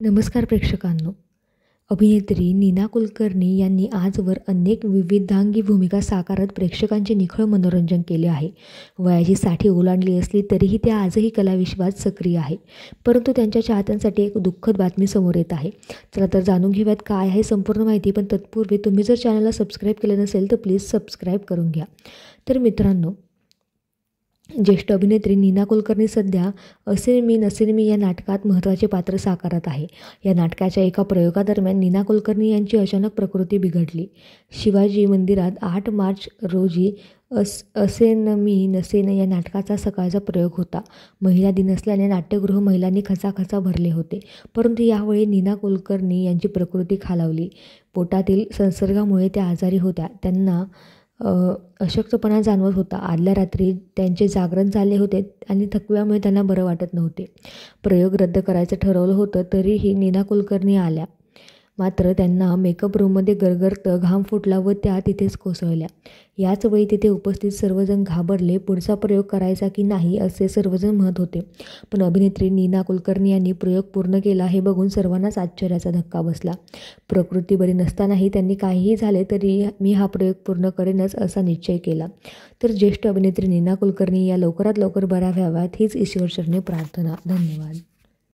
नमस्कार प्रेक्षकांनो. अभिनेत्री नीना कुलकर्णी यांनी आजवर अनेक विविधांगी भूमिका साकारत प्रेक्षकांचे निखळ मनोरंजन केले आहे. वयाची 60 ओलांडली असली तरीही त्या आजही कलाविश्वात सक्रिय आहे. परंतु त्यांच्या चाहत्यांसाठी एक दुःखद बातमी समोर येत आहे. चला तर जाणून घेऊयात काय आहे संपूर्ण माहिती. पण तत्पूर्वी तुम्ही जर चॅनलला सबस्क्राईब केलं नसेल तर प्लीज सबस्क्राईब करून घ्या. तर मित्रांनो, ज्येष्ठ अभिनेत्री नीना कुलकर्णी सध्या असे मी नसेन मी या नाटकात महत्त्वाचे पात्र साकारत आहे. या नाटकाच्या एका प्रयोगादरम्यान नीना कुलकर्णी यांची अचानक प्रकृती बिघडली. शिवाजी मंदिरात 8 मार्च रोजी असेन मी नसेन या नाटकाचा सकाळचा प्रयोग होता. महिला दिन असल्याने नाट्यगृह महिलांनी खचाखचा भरले होते. परंतु यावेळी नीना कुलकर्णी यांची प्रकृती खालावली. पोटातील संसर्गामुळे त्या आजारी होत्या. त्यांना अशक्तपणा जाणवत होता. आदल्या रात्री त्यांचे जागरण झाले होते आणि थकव्यामुळे त्यांना बरं वाटत नव्हते. प्रयोग रद्द करायचं ठरवलं होतं तरीही नीना कुलकर्णी आल्या. मात्र त्यांना मेकअप रूममध्ये गरगरतं घाम फुटला व त्या तिथेच कोसळल्या. याच वेळी तिथे उपस्थित सर्वजण घाबरले. पुढचा प्रयोग करायचा की नाही असे सर्वजण म्हणत होते. पण अभिनेत्री नीना कुलकर्णी यांनी प्रयोग पूर्ण केला हे बघून सर्वांनाच आश्चर्याचा धक्का बसला. प्रकृती बरी नसतानाही त्यांनी काहीही झाले तरी मी हा प्रयोग पूर्ण करेनच असा निश्चय केला. तर ज्येष्ठ अभिनेत्री नीना कुलकर्णी या लवकरात लवकर बऱ्या व्हाव्यात हीच ईश्वरचरणी प्रार्थना. धन्यवाद.